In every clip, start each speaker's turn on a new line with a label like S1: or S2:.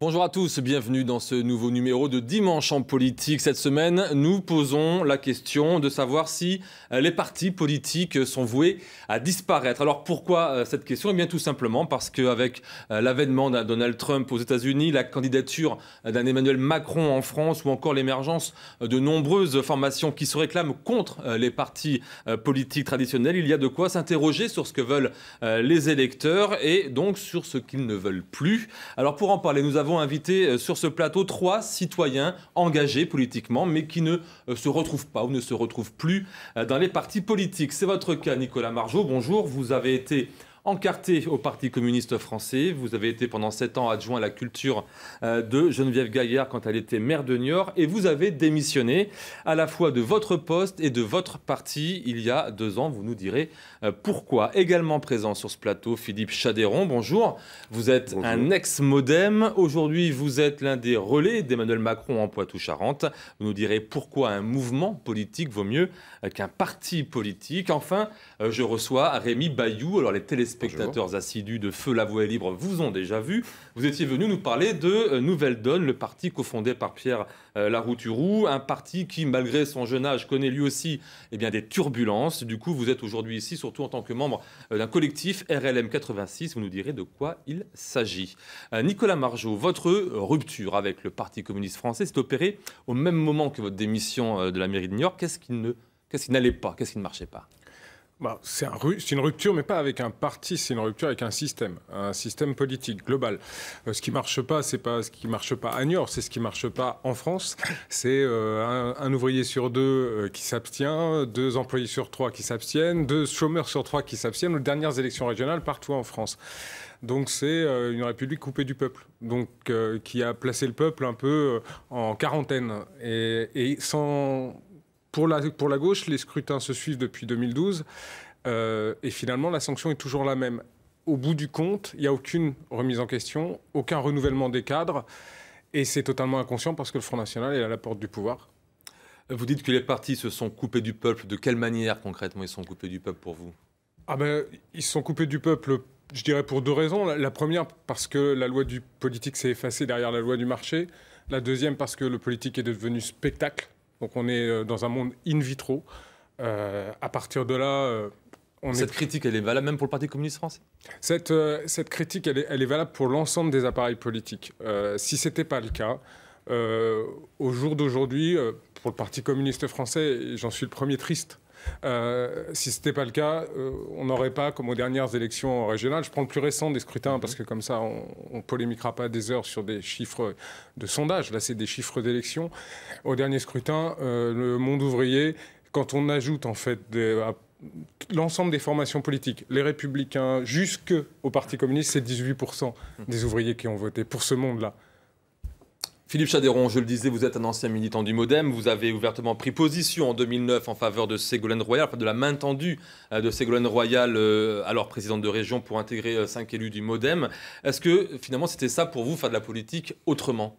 S1: Bonjour à tous, bienvenue dans ce nouveau numéro de Dimanche en politique. Cette semaine, nous posons la question de savoir si les partis politiques sont voués à disparaître. Alors pourquoi cette question ? Eh bien tout simplement parce qu'avec l'avènement d'un Donald Trump aux États-Unis, la candidature d'un Emmanuel Macron en France ou encore l'émergence de nombreuses formations qui se réclament contre les partis politiques traditionnels, il y a de quoi s'interroger sur ce que veulent les électeurs et donc sur ce qu'ils ne veulent plus. Alors pour en parler, nous avons invité sur ce plateau 3 citoyens engagés politiquement, mais qui ne se retrouvent pas ou ne se retrouvent plus dans les partis politiques. C'est votre cas, Nicolas Margeot. Bonjour, vous avez été encarté au Parti communiste français. Vous avez été pendant 7 ans adjoint à la culture de Geneviève Gaillard quand elle était maire de Niort. Et vous avez démissionné à la fois de votre poste et de votre parti il y a 2 ans. Vous nous direz pourquoi. Également présent sur ce plateau, Philippe Chadéron. Bonjour. Vous êtes un ex-MoDem. Aujourd'hui, vous êtes l'un des relais d'Emmanuel Macron en Poitou-Charentes. Vous nous direz pourquoi un mouvement politique vaut mieux qu'un parti politique. Enfin, je reçois Rémi Bayou. Alors les téléspectateurs assidus de Feu la Voix est libre vous ont déjà vu. Vous étiez venu nous parler de Nouvelle Donne, le parti cofondé par Pierre Larouturou, un parti qui, malgré son jeune âge, connaît lui aussi des turbulences. Du coup, vous êtes aujourd'hui ici, surtout en tant que membre d'un collectif RLM 86. Vous nous direz de quoi il s'agit. Nicolas Margeot, votre rupture avec le Parti communiste français s'est opérée au même moment que votre démission de la mairie de Niort. Qu'est-ce qui n'allait pas? Qu'est-ce qui ne marchait pas?
S2: C'est une rupture, mais pas avec un parti, c'est une rupture avec un système politique global. Ce qui marche pas, c'est pas ce qui marche pas à Niort, c'est ce qui marche pas en France. C'est un ouvrier sur 2 qui s'abstient, 2 employés sur 3 qui s'abstiennent, 2 chômeurs sur 3 qui s'abstiennent aux dernières élections régionales partout en France. Donc c'est une république coupée du peuple, donc qui a placé le peuple un peu en quarantaine et sans. Pour la gauche, les scrutins se suivent depuis 2012 et finalement, la sanction est toujours la même. Au bout du compte, il n'y a aucune remise en question, aucun renouvellement des cadres et c'est totalement inconscient parce que le Front National est à la porte du pouvoir.
S1: Vous dites que les partis se sont coupés du peuple. De quelle manière, concrètement, ils sont coupés du peuple pour vous ?
S2: Ils se sont coupés du peuple, je dirais, pour 2 raisons. La première, parce que la loi du politique s'est effacée derrière la loi du marché. La deuxième, parce que le politique est devenu spectacle. Donc on est dans un monde in vitro. À partir de là,
S1: Cette critique, elle est valable même pour le Parti communiste français ?
S2: Cette critique, elle est valable pour l'ensemble des appareils politiques. Si ce n'était pas le cas, au jour d'aujourd'hui, pour le Parti communiste français, et j'en suis le premier triste, si ce n'était pas le cas, on n'aurait pas, comme aux dernières élections régionales, je prends le plus récent des scrutins, parce que comme ça, on ne polémiquera pas des heures sur des chiffres de sondage. Là, c'est des chiffres d'élection. Au dernier scrutin, le monde ouvrier, quand on ajoute en fait l'ensemble des formations politiques, les Républicains, jusqu'au Parti communiste, c'est 18% des ouvriers qui ont voté pour ce monde-là.
S1: Philippe Chadéron, je le disais, vous êtes un ancien militant du MoDem. Vous avez ouvertement pris position en 2009 en faveur de Ségolène Royal, de la main tendue de Ségolène Royal, alors présidente de région, pour intégrer 5 élus du MoDem. Est-ce que finalement c'était ça pour vous, faire de la politique autrement ?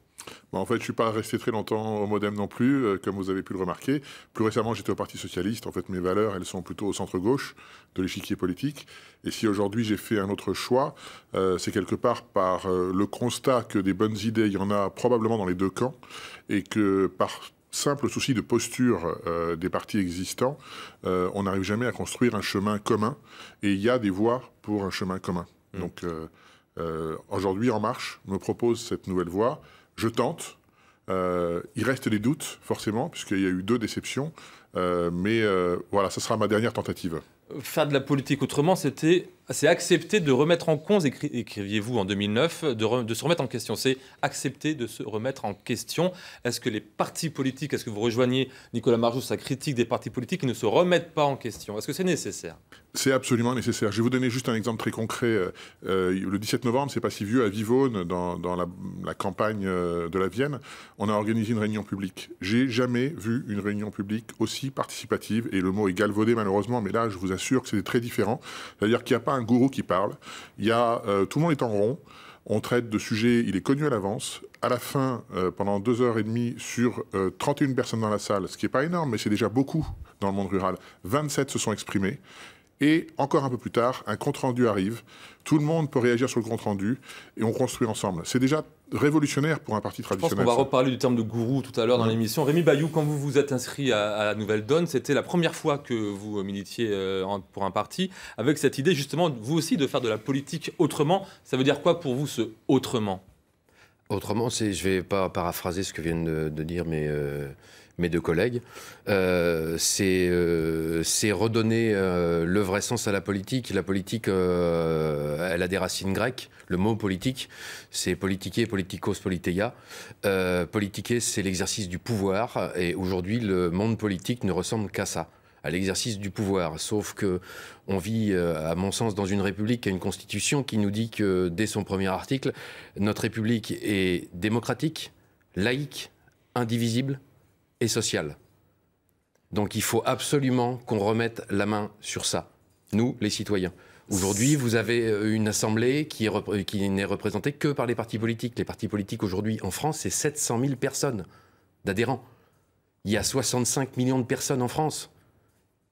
S3: En fait, je ne suis pas resté très longtemps au MoDem non plus, comme vous avez pu le remarquer. Plus récemment, j'étais au Parti socialiste. En fait, mes valeurs, elles sont plutôt au centre-gauche de l'échiquier politique. Et si aujourd'hui j'ai fait un autre choix, c'est quelque part par le constat que des bonnes idées, il y en a probablement dans les 2 camps, et que par simple souci de posture des partis existants, on n'arrive jamais à construire un chemin commun. Et il y a des voies pour un chemin commun. Donc aujourd'hui, En Marche me propose cette nouvelle voie. Je tente. Il reste des doutes, forcément, puisqu'il y a eu 2 déceptions. Mais voilà, ça sera ma dernière tentative.
S1: Faire de la politique autrement, c'est accepter de remettre en cause, écriviez-vous en 2009, de se remettre en question. C'est accepter de se remettre en question. Est-ce que les partis politiques, est-ce que vous rejoignez Nicolas Margeot sur sa critique des partis politiques qui ne se remettent pas en question? Est-ce que c'est nécessaire?
S3: C'est absolument nécessaire. Je vais vous donner juste un exemple très concret. Le 17 novembre, c'est pas si vieux, à Vivonne, dans la campagne de la Vienne, on a organisé une réunion publique. J'ai jamais vu une réunion publique aussi participative, et le mot est galvaudé malheureusement, mais là, je vous assure que c'est très différent. C'est-à-dire qu'il n'y a pas un gourou qui parle. Tout le monde est en rond. On traite de sujets, il est connu à l'avance. À la fin, pendant 2h30, sur 31 personnes dans la salle, ce qui n'est pas énorme, mais c'est déjà beaucoup dans le monde rural, 27 se sont exprimés. Et encore un peu plus tard, un compte-rendu arrive. Tout le monde peut réagir sur le compte-rendu et on construit ensemble. C'est déjà révolutionnaire pour un parti
S1: Je pense
S3: traditionnel.
S1: qu'on va reparler du terme de gourou tout à l'heure dans l'émission. Rémi Bayou, quand vous vous êtes inscrit à la Nouvelle Donne, c'était la première fois que vous militiez pour un parti, avec cette idée justement, vous aussi, de faire de la politique autrement. Ça veut dire quoi pour vous, ce autrement?
S4: Autrement, je ne vais pas paraphraser ce que viennent de dire mes deux collègues, c'est redonner le vrai sens à la politique. La politique, elle a des racines grecques. Le mot politique, c'est politiquer, politikos, politeia. Politiquer, c'est l'exercice du pouvoir. Et aujourd'hui, le monde politique ne ressemble qu'à ça, à l'exercice du pouvoir. Sauf que on vit, à mon sens, dans une république qui a une constitution qui nous dit que, dès son premier article, notre république est démocratique, laïque, indivisible et sociale. Donc il faut absolument qu'on remette la main sur ça, nous, les citoyens. Aujourd'hui, vous avez une assemblée qui n'est représentée que par les partis politiques. Les partis politiques, aujourd'hui, en France, c'est 700 000 personnes d'adhérents. Il y a 65 millions de personnes en France.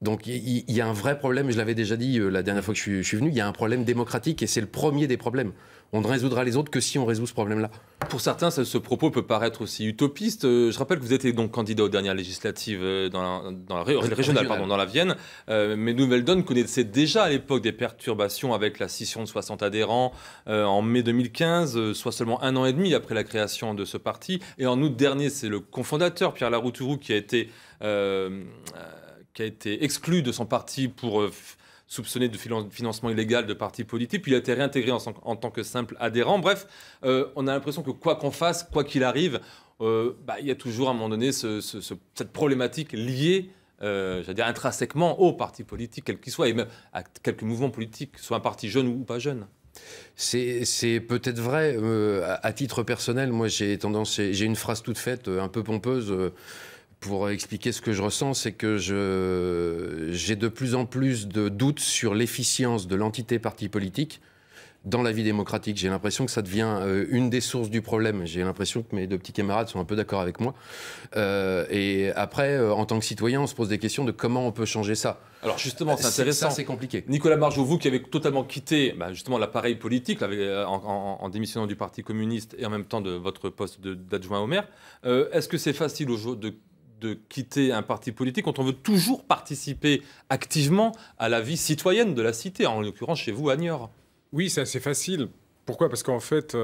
S4: Donc il y a un vrai problème, je l'avais déjà dit la dernière fois que je suis venu, il y a un problème démocratique et c'est le premier des problèmes. On ne résoudra les autres que si on résout ce problème-là.
S1: Pour certains, ce propos peut paraître aussi utopiste. Je rappelle que vous étiez donc candidat aux dernières législatives régionale, dans la Vienne. Mais Nouvelle Donne connaissait déjà à l'époque des perturbations avec la scission de 60 adhérents en mai 2015, soit seulement 1 an et demi après la création de ce parti. Et en août dernier, c'est le cofondateur, Pierre Larouturou, qui a été exclu de son parti pour soupçonné de financement illégal de partis politiques, puis il a été réintégré en tant que simple adhérent. Bref, on a l'impression que quoi qu'on fasse, quoi qu'il arrive, il y a toujours à un moment donné cette problématique liée, j'allais dire intrinsèquement aux partis politiques, quels qu'ils soient, et même à quelques mouvements politiques, soit un parti jeune ou pas jeune.
S4: C'est peut-être vrai. À titre personnel, moi j'ai une phrase toute faite, un peu pompeuse, pour expliquer ce que je ressens, c'est que j'ai de plus en plus de doutes sur l'efficience de l'entité parti politique dans la vie démocratique. J'ai l'impression que ça devient une des sources du problème. J'ai l'impression que mes deux petits camarades sont un peu d'accord avec moi. Et après, en tant que citoyen, on se pose des questions de comment on peut changer ça.
S1: Alors justement, c'est intéressant.
S4: Ça, c'est compliqué.
S1: Nicolas Margeau, vous qui avez totalement quitté justement l'appareil politique en démissionnant du Parti communiste et en même temps de votre poste d'adjoint au maire, est-ce que c'est facile aujourd'hui de quitter un parti politique quand on veut toujours participer activement à la vie citoyenne de la cité, en l'occurrence chez vous à Niort?
S2: Oui, c'est assez facile. Pourquoi? Parce qu'en fait,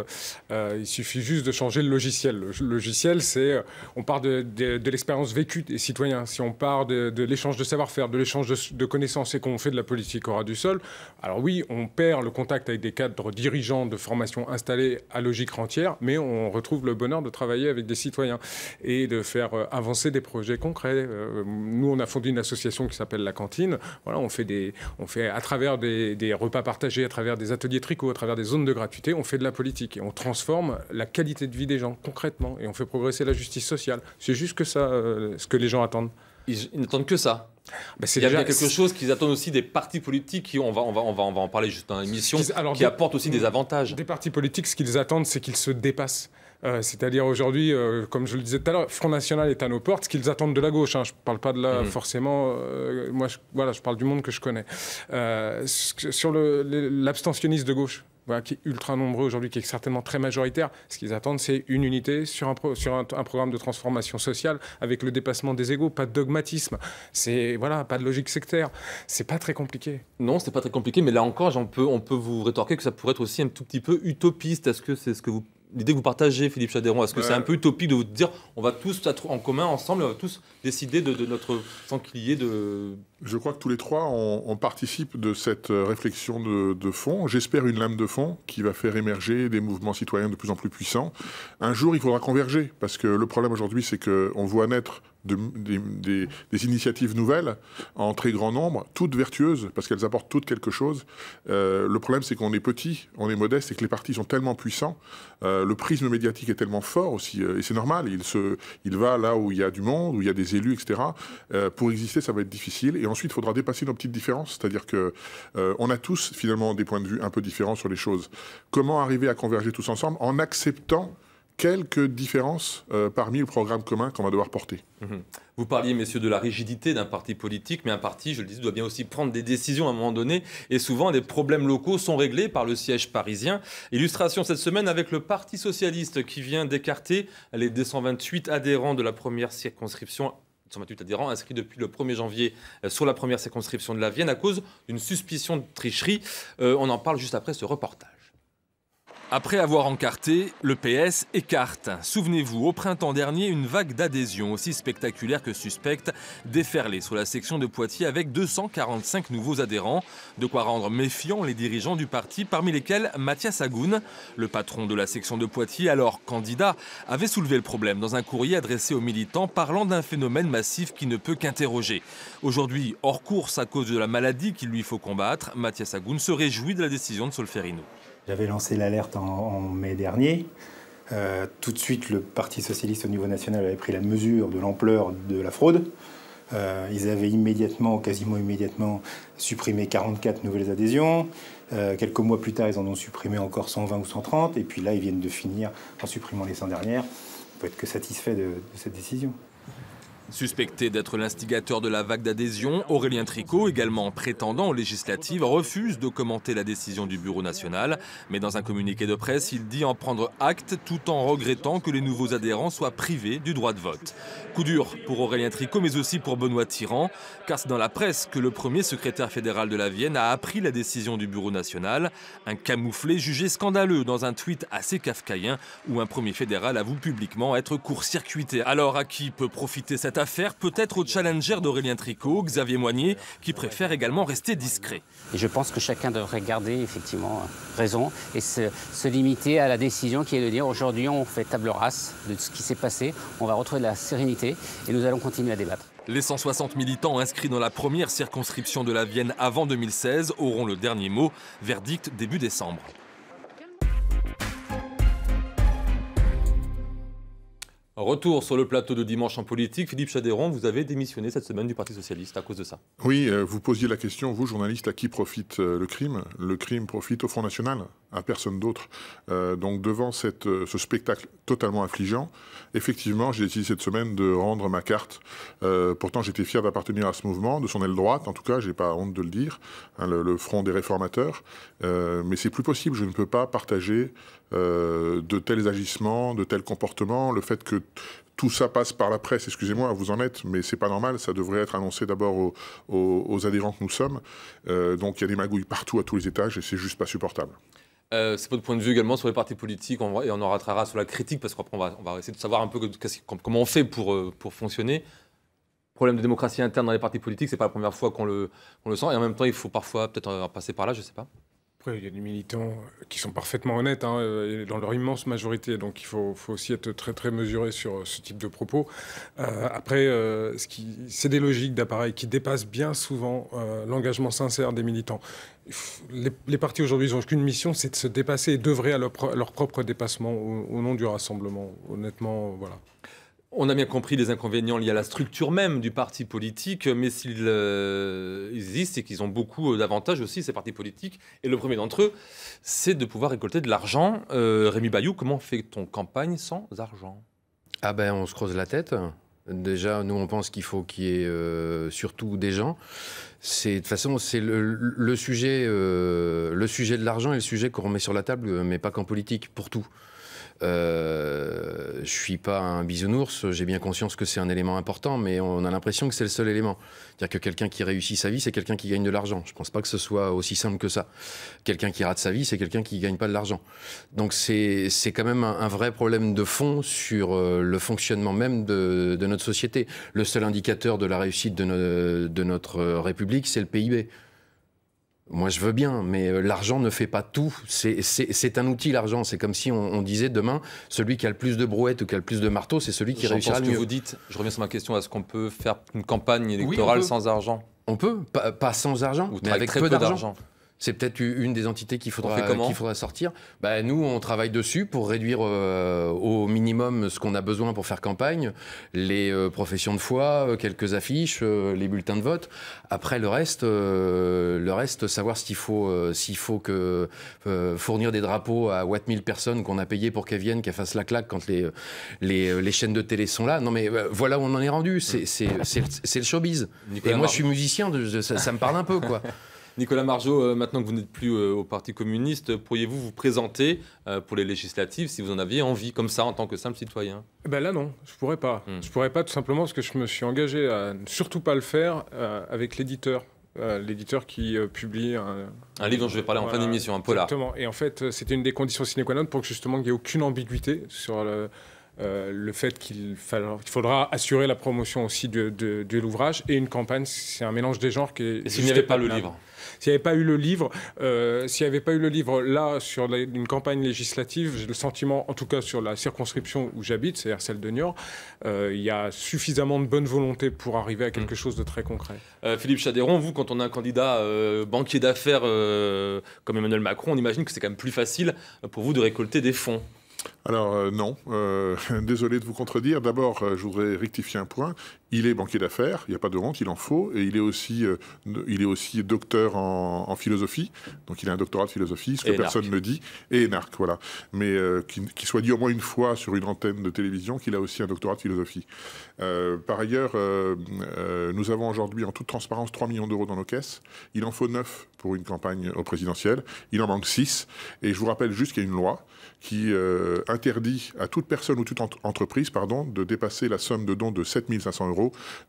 S2: il suffit juste de changer le logiciel. Le logiciel, c'est... on part de l'expérience vécue des citoyens. Si on part de l'échange de savoir-faire, de l'échange de connaissances et qu'on fait de la politique au ras du sol, alors oui, on perd le contact avec des cadres dirigeants de formation installés à logique rentière, mais on retrouve le bonheur de travailler avec des citoyens et de faire avancer des projets concrets. Nous, on a fondé une association qui s'appelle La Cantine. Voilà, on fait à travers des repas partagés, à travers des ateliers tricot, à travers des zones de gratuité, on fait de la politique et on transforme la qualité de vie des gens concrètement et on fait progresser la justice sociale. C'est juste que ça, ce que les gens attendent.
S1: Ils n'attendent que ça. Il y a bien quelque chose qu'ils attendent aussi des partis politiques qui, on va en parler juste dans l'émission, qui apportent aussi des avantages.
S2: Des partis politiques, ce qu'ils attendent, c'est qu'ils se dépassent. C'est-à-dire aujourd'hui, comme je le disais tout à l'heure, Front National est à nos portes, ce qu'ils attendent de la gauche. Hein. Je ne parle pas de là forcément. Moi, je parle du monde que je connais. Sur l'abstentionniste de gauche, voilà, qui est ultra nombreux aujourd'hui, qui est certainement très majoritaire, ce qu'ils attendent, c'est une unité sur un programme de transformation sociale avec le dépassement des égos, pas de dogmatisme, pas de logique sectaire. C'est pas très compliqué.
S1: Non, c'est pas très compliqué, mais là encore, on peut vous rétorquer que ça pourrait être aussi un tout petit peu utopiste. Est-ce que c'est l'idée que vous partagez, Philippe Chadéron? Est-ce que c'est un peu utopique de vous dire on va tous en commun, ensemble, on va tous décider de notre sanglier de...
S3: Je crois que tous les trois, on participe de cette réflexion de fond. J'espère une lame de fond qui va faire émerger des mouvements citoyens de plus en plus puissants. Un jour, il faudra converger, parce que le problème aujourd'hui, c'est qu'on voit naître des initiatives nouvelles en très grand nombre, toutes vertueuses, parce qu'elles apportent toutes quelque chose. Le problème, c'est qu'on est petit, on est modeste, et que les partis sont tellement puissants. Le prisme médiatique est tellement fort aussi, et c'est normal. Il va là où il y a du monde, où il y a des élus, etc. Pour exister, ça va être difficile. Et ensuite, il faudra dépasser nos petites différences. C'est-à-dire qu'on a tous, finalement, des points de vue un peu différents sur les choses. Comment arriver à converger tous ensemble en acceptant quelques différences parmi le programme commun qu'on va devoir porter.
S1: Vous parliez, messieurs, de la rigidité d'un parti politique, mais un parti, je le disais, doit bien aussi prendre des décisions à un moment donné, et souvent les problèmes locaux sont réglés par le siège parisien. Illustration cette semaine avec le Parti socialiste qui vient d'écarter les 228 adhérents de la première circonscription, 128 adhérents inscrits depuis le 1er janvier sur la première circonscription de la Vienne à cause d'une suspicion de tricherie. On en parle juste après ce reportage. Après avoir encarté, le PS écarte. Souvenez-vous, au printemps dernier, une vague d'adhésion aussi spectaculaire que suspecte déferlait sur la section de Poitiers avec 245 nouveaux adhérents. De quoi rendre méfiants les dirigeants du parti, parmi lesquels Mathias Agoun, le patron de la section de Poitiers, alors candidat, avait soulevé le problème dans un courrier adressé aux militants parlant d'un phénomène massif qui ne peut qu'interroger. Aujourd'hui, hors course à cause de la maladie qu'il lui faut combattre, Mathias Agoun se réjouit de la décision de Solferino.
S5: J'avais lancé l'alerte en mai dernier. Tout de suite, le Parti socialiste au niveau national avait pris la mesure de l'ampleur de la fraude. Ils avaient immédiatement, quasiment immédiatement, supprimé 44 nouvelles adhésions. Quelques mois plus tard, ils en ont supprimé encore 120 ou 130. Et puis là, ils viennent de finir en supprimant les 100 dernières. On peut être que satisfait de cette décision.
S1: Suspecté d'être l'instigateur de la vague d'adhésion, Aurélien Tricot, également prétendant aux législatives, refuse de commenter la décision du Bureau national. Mais dans un communiqué de presse, il dit en prendre acte tout en regrettant que les nouveaux adhérents soient privés du droit de vote. Coup dur pour Aurélien Tricot, mais aussi pour Benoît Tyrand, car c'est dans la presse que le premier secrétaire fédéral de la Vienne a appris la décision du Bureau national. Un camouflet jugé scandaleux dans un tweet assez kafkaïen où un premier fédéral avoue publiquement être court-circuité. Alors à qui peut profiter cette affaire? Peut-être au challenger d'Aurélien Tricot, Xavier Moignet, qui préfère également rester discret.
S6: Et je pense que chacun devrait garder effectivement raison et se limiter à la décision qui est de dire aujourd'hui on fait table rase de ce qui s'est passé, on va retrouver de la sérénité et nous allons continuer à débattre.
S1: Les 160 militants inscrits dans la première circonscription de la Vienne avant 2016 auront le dernier mot, verdict début décembre. Retour sur le plateau de Dimanche en politique. Philippe Chateyron, vous avez démissionné cette semaine du Parti socialiste à cause de ça.
S3: Oui, vous posiez la question, vous, journaliste, à qui profite le crime? Le crime profite au Front National, à personne d'autre. Donc devant ce spectacle totalement affligeant, effectivement, j'ai décidé cette semaine de rendre ma carte. Pourtant, j'étais fier d'appartenir à ce mouvement, de son aile droite, en tout cas, j'ai pas honte de le dire, hein, le Front des réformateurs. Mais c'est plus possible, je ne peux pas partager de tels agissements, de tels comportements, le fait que tout ça passe par la presse, excusez-moi, vous en êtes, mais c'est pas normal, ça devrait être annoncé d'abord aux adhérents que nous sommes. Donc il y a des magouilles partout, à tous les étages, et c'est juste pas supportable.
S1: C'est votre point de vue également sur les partis politiques, et on en rattrapera sur la critique, parce qu'après on va essayer de savoir un peu comment on fait pour fonctionner. Problème de démocratie interne dans les partis politiques, c'est pas la première fois qu'on le sent, et en même temps il faut parfois peut-être passer par là, je sais pas.
S2: Après, il y a des militants qui sont parfaitement honnêtes, hein, dans leur immense majorité. Donc, il faut aussi être très, très mesuré sur ce type de propos. Après, c'est des logiques d'appareil qui dépassent bien souvent l'engagement sincère des militants. Les partis aujourd'hui, ils n'ont qu'une mission, c'est de se dépasser et d'œuvrer à leur propre dépassement au nom du rassemblement. Honnêtement, voilà.
S1: On a bien compris les inconvénients liés à la structure même du parti politique, mais s'ils existent, c'est qu'ils ont beaucoup d'avantages aussi, ces partis politiques. Et le premier d'entre eux, c'est de pouvoir récolter de l'argent. Rémi Bayou, comment fait-on campagne sans argent?
S4: Ah ben, on se creuse la tête. Déjà, nous, on pense qu'il faut qu'il y ait surtout des gens. De toute façon, c'est le sujet de l'argent et le sujet qu'on remet sur la table, mais pas qu'en politique, pour tout. Je suis pas un bisounours, j'ai bien conscience que c'est un élément important, mais on a l'impression que c'est le seul élément. C'est-à-dire que quelqu'un qui réussit sa vie, c'est quelqu'un qui gagne de l'argent. Je pense pas que ce soit aussi simple que ça. Quelqu'un qui rate sa vie, c'est quelqu'un qui gagne pas de l'argent. Donc c'est quand même un vrai problème de fond sur le fonctionnement même de notre société. Le seul indicateur de la réussite de notre République, c'est le PIB. Moi, je veux bien, mais l'argent ne fait pas tout. C'est un outil, l'argent. C'est comme si on disait demain, celui qui a le plus de brouettes ou qui a le plus de marteaux, c'est celui qui réussira le mieux.
S1: Vous dites, je reviens sur ma question, est-ce qu'on peut faire une campagne électorale sans argent?
S4: On peut, pas sans argent,
S1: mais
S4: avec peu d'argent. C'est peut-être une des entités qu'il faudra sortir. Bah, nous, on travaille dessus pour réduire au minimum ce qu'on a besoin pour faire campagne, les professions de foi, quelques affiches, les bulletins de vote. Après, le reste, savoir s'il faut fournir des drapeaux à 1000 personnes qu'on a payées pour qu'elles viennent, qu'elles fassent la claque quand les chaînes de télé sont là. Non, mais voilà où on en est rendu. C'est le showbiz. Et moi, je suis musicien, ça me parle un peu, quoi.
S1: Nicolas Margeot, maintenant que vous n'êtes plus au Parti communiste, pourriez-vous vous présenter pour les législatives si vous en aviez envie, comme ça, en tant que simple citoyen?
S2: Ben là, non, je pourrais pas. Je pourrais pas, tout simplement parce que je me suis engagé à ne surtout pas le faire avec l'éditeur. L'éditeur qui publie
S1: un livre dont je vais parler en fin d'émission, un polar.
S2: Exactement. Et en fait, c'était une des conditions sine qua non pour que justement il n'y ait aucune ambiguïté sur le fait qu'il faudra assurer la promotion aussi de l'ouvrage et une campagne. C'est un mélange des genres qui est.
S1: Et s'il n'y avait pas le livre?
S2: S'il n'y avait pas eu le livre, là, sur une campagne législative, j'ai le sentiment, en tout cas sur la circonscription où j'habite, c'est-à-dire celle de Niort, il y a suffisamment de bonne volonté pour arriver à quelque chose de très concret.
S1: Philippe Chateyron, vous, quand on a un candidat banquier d'affaires comme Emmanuel Macron, on imagine que c'est quand même plus facile pour vous de récolter des fonds.
S3: Alors non, désolé de vous contredire. D'abord, je voudrais rectifier un point. Il est banquier d'affaires, il n'y a pas de honte, il en faut. Et il est aussi docteur en philosophie. Donc il a un doctorat de philosophie, ce que personne ne dit. Et énarque, voilà. Mais qu'il soit dit au moins une fois sur une antenne de télévision qu'il a aussi un doctorat de philosophie. Par ailleurs, nous avons aujourd'hui en toute transparence 3 millions d'euros dans nos caisses. Il en faut 9 pour une campagne au présidentiel. Il en manque 6. Et je vous rappelle juste qu'il y a une loi qui interdit à toute personne ou toute entreprise de dépasser la somme de dons de 7 500 euros.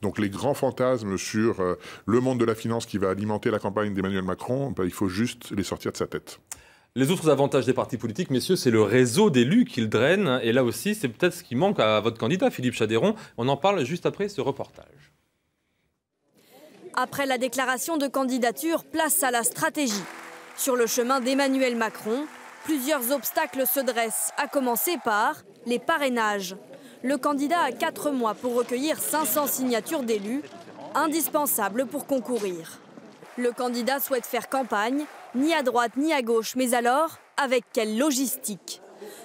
S3: Donc les grands fantasmes sur le monde de la finance qui va alimenter la campagne d'Emmanuel Macron, il faut juste les sortir de sa tête.
S1: Les autres avantages des partis politiques, messieurs, c'est le réseau d'élus qu'ils drainent. Et là aussi, c'est peut-être ce qui manque à votre candidat, Philippe Chateyron. On en parle juste après ce reportage.
S7: Après la déclaration de candidature, place à la stratégie. Sur le chemin d'Emmanuel Macron, plusieurs obstacles se dressent, à commencer par les parrainages. Le candidat a 4 mois pour recueillir 500 signatures d'élus, indispensables pour concourir. Le candidat souhaite faire campagne, ni à droite ni à gauche, mais alors avec quelle logistique?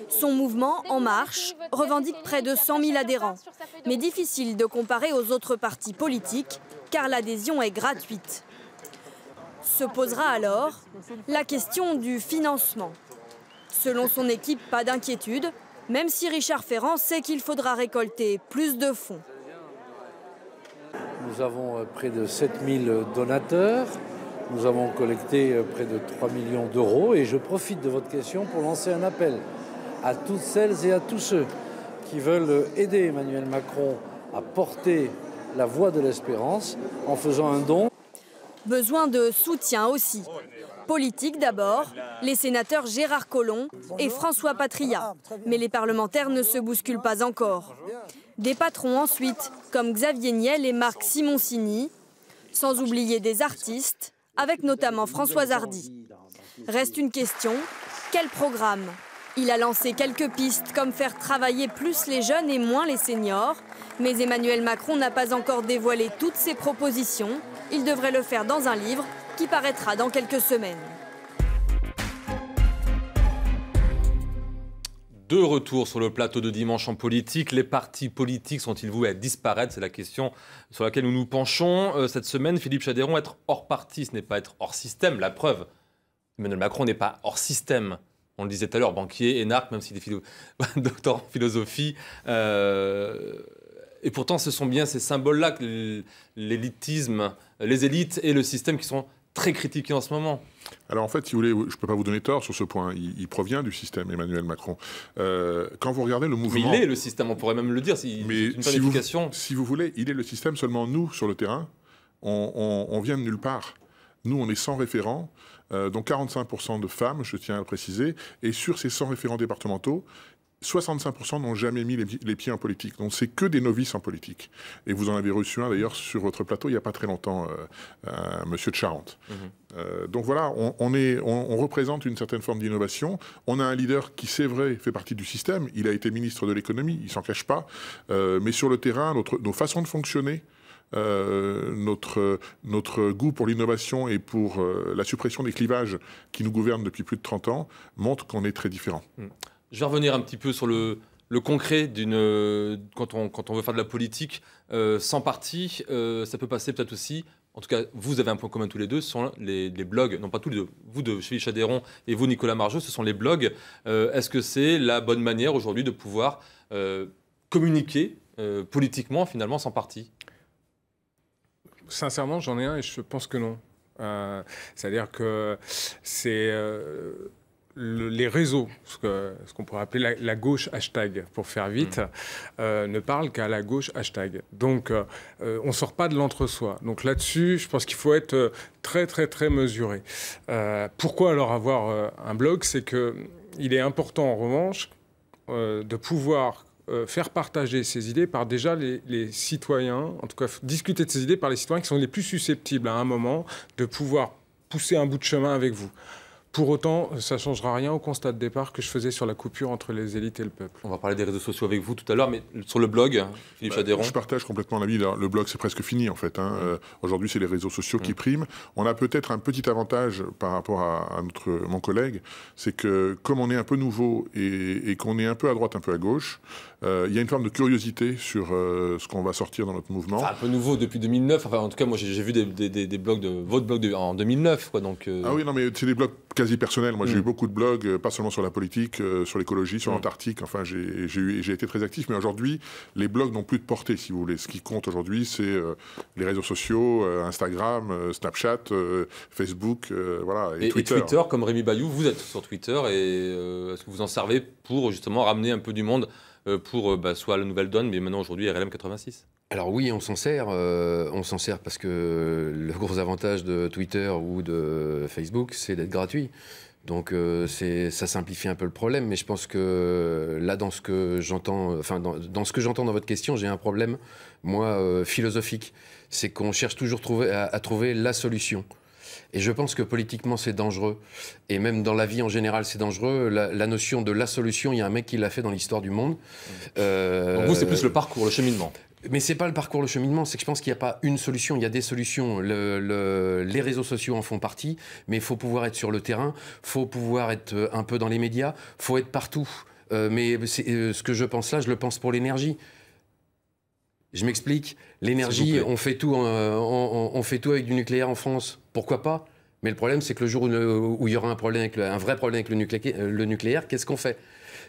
S7: Son mouvement, En Marche, revendique près de 100 000 adhérents. Mais difficile de comparer aux autres partis politiques, car l'adhésion est gratuite. Se posera alors la question du financement. Selon son équipe, pas d'inquiétude, même si Richard Ferrand sait qu'il faudra récolter plus de fonds.
S8: Nous avons près de 7000 donateurs, nous avons collecté près de 3 millions d'euros et je profite de votre question pour lancer un appel à toutes celles et à tous ceux qui veulent aider Emmanuel Macron à porter la voix de l'espérance en faisant un don.
S7: Besoin de soutien aussi. Politique d'abord, les sénateurs Gérard Collomb et François Patriat. Mais les parlementaires ne se bousculent pas encore. Des patrons ensuite, comme Xavier Niel et Marc Simoncini, sans oublier des artistes, avec notamment Françoise Hardy. Reste une question, quel programme? Il a lancé quelques pistes, comme faire travailler plus les jeunes et moins les seniors. Mais Emmanuel Macron n'a pas encore dévoilé toutes ses propositions. Il devrait le faire dans un livre qui paraîtra dans quelques semaines.
S1: De retour sur le plateau de Dimanche en politique, les partis politiques sont-ils voués à disparaître? C'est la question sur laquelle nous nous penchons cette semaine. Philippe Chateyron, être hors parti, ce n'est pas être hors système. La preuve, Emmanuel Macron n'est pas hors système. On le disait tout à l'heure, banquier, énarque, même s'il est docteur en philosophie. Et pourtant, ce sont bien ces symboles-là, que l'élitisme, les élites et le système qui sont très critiqués en ce moment.
S3: Alors en fait, si vous voulez, je ne peux pas vous donner tort sur ce point. Il provient du système, Emmanuel Macron. Quand vous regardez le mouvement...
S1: Mais il est le système, on pourrait même le dire. Si
S3: vous voulez, il est le système. Seulement nous, sur le terrain, on vient de nulle part. Nous, on est sans référents, donc 45% de femmes, je tiens à le préciser. Et sur ces 100 référents départementaux, 65% n'ont jamais mis les pieds en politique. Donc c'est que des novices en politique. Et vous en avez reçu un d'ailleurs sur votre plateau il n'y a pas très longtemps, monsieur de Charente. Donc voilà, on représente une certaine forme d'innovation. On a un leader qui, c'est vrai, fait partie du système. Il a été ministre de l'économie, il s'en cache pas. Mais sur le terrain, nos façons de fonctionner notre goût pour l'innovation et pour la suppression des clivages qui nous gouvernent depuis plus de 30 ans montre qu'on est très différents.
S1: Je vais revenir un petit peu sur le concret quand on veut faire de la politique sans parti. Ça peut passer peut-être aussi, en tout cas vous avez un point commun tous les deux, ce sont les blogs, non pas tous les deux, vous de Philippe Chateyron et vous Nicolas Margeot, ce sont les blogs. Est-ce que c'est la bonne manière aujourd'hui de pouvoir communiquer politiquement finalement sans parti?
S2: Sincèrement, j'en ai un et je pense que non. C'est-à-dire que c'est les réseaux, ce qu'on pourrait appeler la gauche hashtag, pour faire vite, ne parlent qu'à la gauche hashtag. Donc, on ne sort pas de l'entre-soi. Donc là-dessus, je pense qu'il faut être très, très, très mesuré. Pourquoi alors avoir un blog? C'est qu'il est important, en revanche, de pouvoir faire partager ces idées par déjà les citoyens, en tout cas discuter de ces idées par les citoyens qui sont les plus susceptibles à un moment de pouvoir pousser un bout de chemin avec vous. Pour autant, ça ne changera rien au constat de départ que je faisais sur la coupure entre les élites et le peuple.
S1: On va parler des réseaux sociaux avec vous tout à l'heure, mais sur le blog, Philippe Chateyron.
S3: Je partage complètement l'avis. Le blog, c'est presque fini, en fait. Aujourd'hui, c'est les réseaux sociaux qui priment. On a peut-être un petit avantage par rapport à mon collègue, c'est que comme on est un peu nouveau et qu'on est un peu à droite, un peu à gauche, il y a une forme de curiosité sur ce qu'on va sortir dans notre mouvement.
S1: Enfin, un peu nouveau depuis 2009. Enfin, en tout cas, moi, j'ai vu des blogs votre blog en 2009, quoi. Donc.
S3: Ah oui, non, mais c'est des blogs quasi personnels. Moi, j'ai eu beaucoup de blogs, pas seulement sur la politique, sur l'écologie, sur l'Antarctique. Enfin, j'ai été très actif. Mais aujourd'hui, les blogs n'ont plus de portée, si vous voulez. Ce qui compte aujourd'hui, c'est les réseaux sociaux, Instagram, Snapchat, Facebook, voilà, et Twitter.
S1: Et Twitter, comme Rémi Bayou, vous êtes sur Twitter. Et est-ce que vous en servez pour justement ramener un peu du monde pour soit la Nouvelle Donne, mais maintenant aujourd'hui RLM 86?
S4: Alors oui, on s'en sert parce que le gros avantage de Twitter ou de Facebook, c'est d'être gratuit. Donc ça simplifie un peu le problème, mais je pense que là, dans ce que j'entends, dans ce que j'entends dans votre question, j'ai un problème, moi, philosophique. C'est qu'on cherche toujours à trouver la solution. Et je pense que politiquement, c'est dangereux. Et même dans la vie en général, c'est dangereux. La notion de la solution, il y a un mec qui l'a fait dans l'histoire du monde.
S1: Donc vous, c'est plus le parcours, le cheminement.
S4: Mais c'est pas le parcours, le cheminement, c'est que je pense qu'il n'y a pas une solution, il y a des solutions. Les réseaux sociaux en font partie, mais il faut pouvoir être sur le terrain, il faut pouvoir être un peu dans les médias, il faut être partout. Mais ce que je pense là, je le pense pour l'énergie. Je m'explique, l'énergie, on fait tout avec du nucléaire en France, pourquoi pas? Mais le problème, c'est que le jour où il y aura un vrai problème avec le nucléaire, qu'est-ce qu'on fait?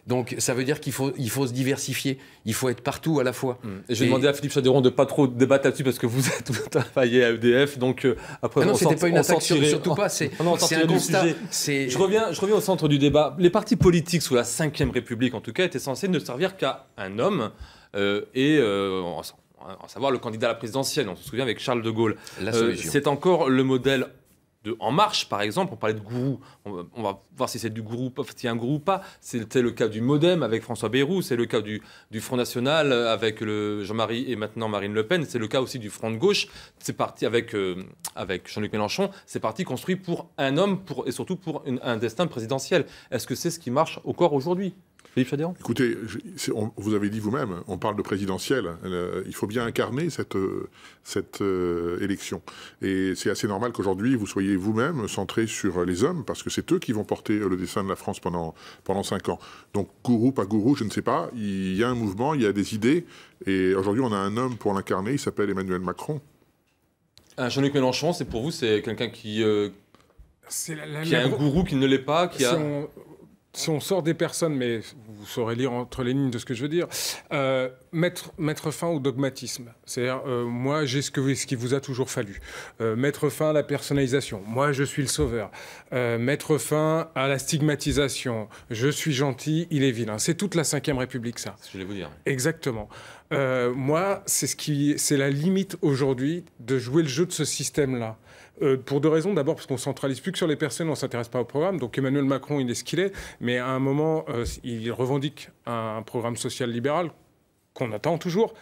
S4: Donc ça veut dire qu'il faut se diversifier, il faut être partout à la fois.
S1: Et je vais demander à Philippe Chateyron de ne pas trop débattre là-dessus parce que vous êtes travaillé à EDF, donc après...
S4: non, c'était pas une attaque, surtout pas, c'est un constat.
S1: Je reviens au centre du débat. Les partis politiques sous la Ve République, en tout cas, étaient censés ne servir qu'à un homme à savoir le candidat à la présidentielle. On se souvient avec Charles de Gaulle. C'est encore le modèle de En Marche, par exemple. On parlait de gourou. On va voir si c'est du gourou, s'il y a un gourou ou pas. C'était le cas du MoDem avec François Bayrou. C'est le cas du Front National avec Jean-Marie et maintenant Marine Le Pen. C'est le cas aussi du Front de gauche. C'est parti avec Jean-Luc Mélenchon. C'est parti construit pour un homme et surtout pour un destin présidentiel. Est-ce que c'est ce qui marche encore aujourd'hui ? Philippe Chateyron ?
S3: Écoutez, vous avez dit vous-même, on parle de présidentielle. Il faut bien incarner cette élection. Et c'est assez normal qu'aujourd'hui, vous soyez vous-même centré sur les hommes, parce que c'est eux qui vont porter le destin de la France pendant 5 ans. Donc, gourou, pas gourou, je ne sais pas. Il y a un mouvement, il y a des idées. Et aujourd'hui, on a un homme pour l'incarner, il s'appelle Emmanuel Macron.
S1: Jean-Luc Mélenchon, c'est pour vous, c'est quelqu'un qui a un gourou, qui ne l'est pas, qui a...
S2: Si on sort des personnes, mais vous saurez lire entre les lignes de ce que je veux dire, mettre fin au dogmatisme. C'est-à-dire, moi, j'ai ce qui vous a toujours fallu. Mettre fin à la personnalisation. Moi, je suis le sauveur. Mettre fin à la stigmatisation. Je suis gentil, il est vilain. C'est toute la Ve République, ça.
S1: C'est ce que je voulais vous dire.
S2: Exactement. Moi, c'est la limite aujourd'hui de jouer le jeu de ce système-là. Pour deux raisons. D'abord, parce qu'on ne centralise plus que sur les personnes, on ne s'intéresse pas au programme. Donc Emmanuel Macron, il est ce qu'il est. Mais à un moment, il revendique un programme social libéral qu'on attend toujours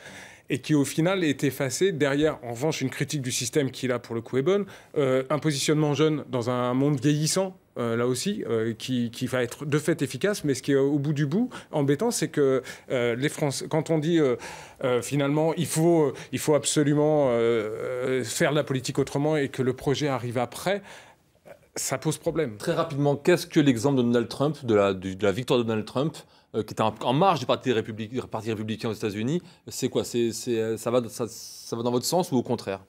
S2: et qui, au final, est effacé. Derrière, en revanche, une critique du système qui, là, pour le coup, est bonne. Un positionnement jeune dans un monde vieillissant. là aussi, qui va être de fait efficace, mais ce qui est au bout du bout embêtant, c'est que les Français, quand on dit finalement il faut absolument faire la politique autrement et que le projet arrive après, ça pose problème.
S1: Très rapidement, qu'est-ce que l'exemple de Donald Trump, de la victoire de Donald Trump, qui est en marge du parti républicain aux États-Unis, c'est quoi? Ça va dans votre sens ou au contraire?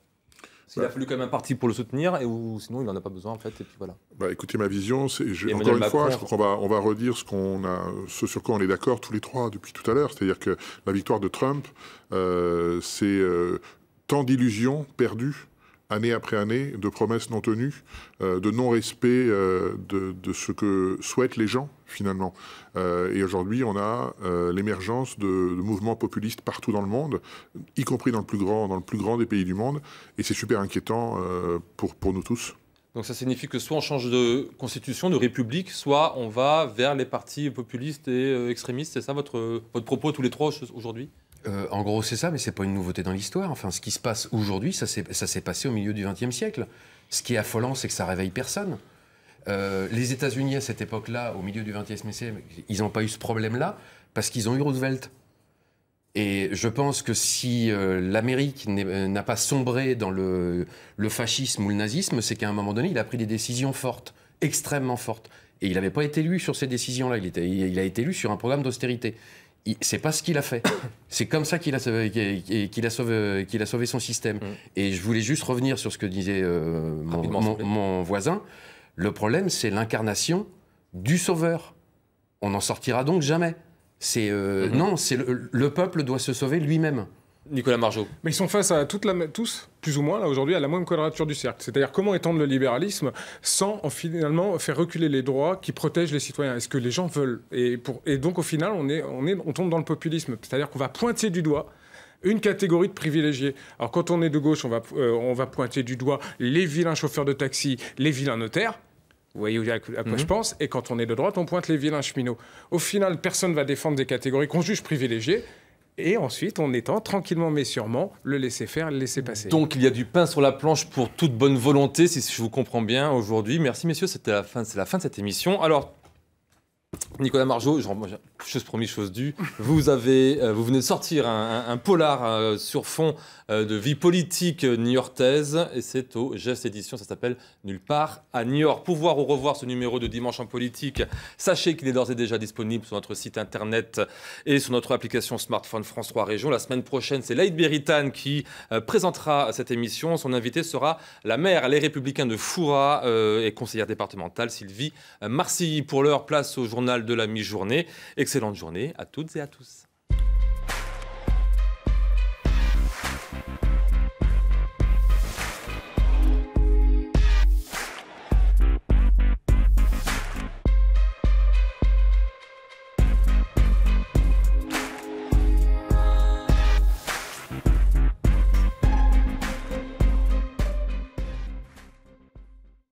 S1: Parce qu'il a fallu quand même un parti pour le soutenir, ou sinon il n'en a pas besoin en fait, et puis voilà.
S3: Écoutez, ma vision, encore une fois, je crois qu'on va redire ce sur quoi on est d'accord tous les trois depuis tout à l'heure, c'est-à-dire que la victoire de Trump, c'est tant d'illusions perdues, année après année, de promesses non tenues, de non-respect de ce que souhaitent les gens, finalement. Et aujourd'hui, on a l'émergence de mouvements populistes partout dans le monde, y compris dans le plus grand des pays du monde. Et c'est super inquiétant pour nous tous.
S1: Donc ça signifie que soit on change de constitution, de république, soit on va vers les partis populistes et extrémistes. C'est ça votre propos tous les trois aujourd'hui ?
S4: En gros, c'est ça, mais c'est pas une nouveauté dans l'histoire. Enfin, ce qui se passe aujourd'hui, ça s'est passé au milieu du XXe siècle. Ce qui est affolant, c'est que ça réveille personne. Les États-Unis, à cette époque-là, au milieu du XXe siècle, ils n'ont pas eu ce problème-là parce qu'ils ont eu Roosevelt. Et je pense que si l'Amérique n'a pas sombré dans le fascisme ou le nazisme, c'est qu'à un moment donné, il a pris des décisions fortes, extrêmement fortes. Et il n'avait pas été élu sur ces décisions-là. Il a été élu sur un programme d'austérité. C'est pas ce qu'il a fait. C'est comme ça qu'il a sauvé son système. Et je voulais juste revenir sur ce que disait mon voisin. Le problème, c'est l'incarnation du sauveur. On n'en sortira donc jamais. Non, le peuple doit se sauver lui-même.
S1: Nicolas Margeau.
S2: Mais ils sont face à tous, plus ou moins, là, aujourd'hui, à la même quadrature du cercle. C'est-à-dire comment étendre le libéralisme sans, finalement, faire reculer les droits qui protègent les citoyens. Est-ce que les gens veulent ? Et donc, au final, on tombe dans le populisme. C'est-à-dire qu'on va pointer du doigt une catégorie de privilégiés. Alors, quand on est de gauche, on va pointer du doigt les vilains chauffeurs de taxi, les vilains notaires. Vous voyez à quoi je pense. Et quand on est de droite, on pointe les vilains cheminots. Au final, personne ne va défendre des catégories qu'on juge privilégiées. Et ensuite, on étend tranquillement mais sûrement le laisser faire, le laisser passer.
S1: Donc il y a du pain sur la planche pour toute bonne volonté, si je vous comprends bien aujourd'hui. Merci messieurs, c'est la fin de cette émission. Alors, Nicolas Margeau, chose promise, chose due. Vous venez de sortir un polar sur fond de vie politique new-yorkaise, et c'est au Geste Édition, ça s'appelle Nulle part à New York. Pour voir ou revoir ce numéro de Dimanche en politique, sachez qu'il est d'ores et déjà disponible sur notre site internet et sur notre application smartphone France 3 Régions. La semaine prochaine, c'est Laïd Beritan qui présentera cette émission. Son invité sera la maire Les Républicains de Foura et conseillère départementale Sylvie Marcilly. Pour l'heure, place au journal de la mi-journée. Excellente journée à toutes et à tous.